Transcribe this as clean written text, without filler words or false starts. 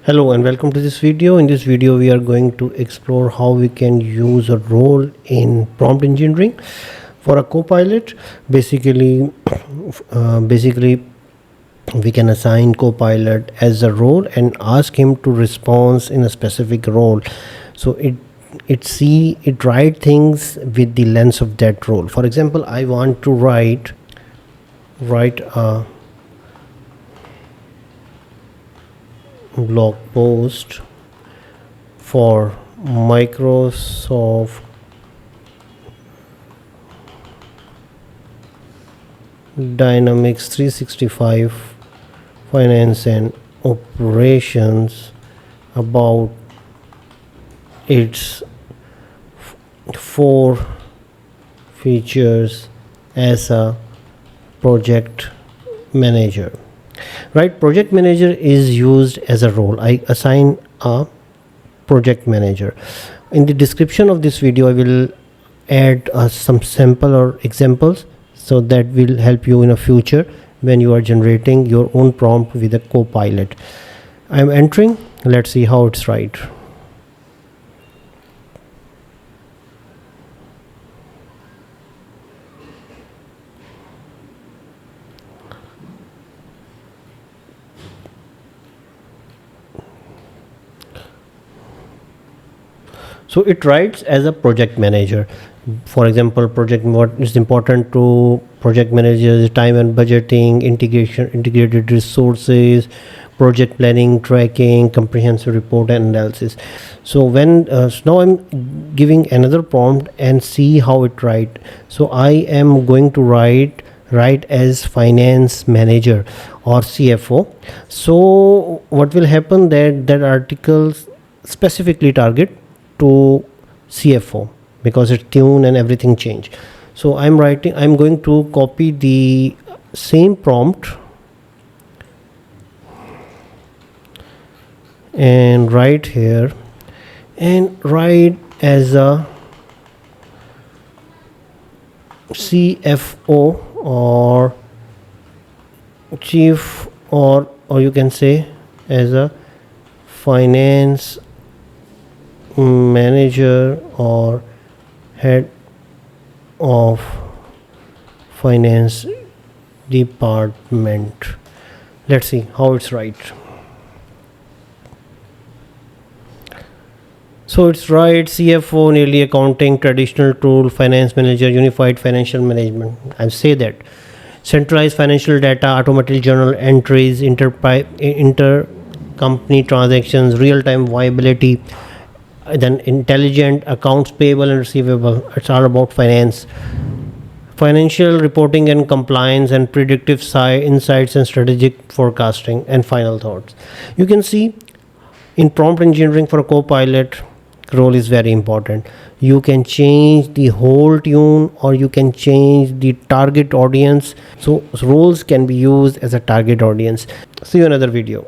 Hello and welcome to this video. In this video we are going to explore how we can use a role in prompt engineering for a Copilot. Basically we can assign Copilot as a role and ask him to respond in a specific role, so it write things with the lens of that role. For example, I want to write a blog post for Microsoft Dynamics 365 finance and operations about its four features as a project manager. Right, project manager is used as a role. I assign a project manager. In the description of this video I will add some sample or examples, so that will help you in a future when you are generating your own prompt with a Copilot. I am entering. Let's see how it's right. So it writes as a project manager. For example, what is important to project managers: time and budgeting, integrated resources, project planning, tracking, comprehensive report and analysis. So now I'm giving another prompt and see how it write. So I am going to write as finance manager or CFO. So what will happen, that articles specifically target to CFO because its tune and everything change. So I'm going to copy the same prompt and write here and write as a CFO or chief, or you can say as a finance manager or head of finance department. Let's see how it's right. So it's right: CFO, nearly accounting, traditional tool; finance manager, unified financial management. I say that centralized financial data, automated journal entries, intercompany transactions, real-time viability. Then intelligent accounts payable and receivable. It's all about finance, financial reporting and compliance, and predictive insights and strategic forecasting, and final thoughts. You can see in prompt engineering for a Copilot, role is very important. You can change the whole tune or you can change the target audience. So roles can be used as a target audience. See you in another video.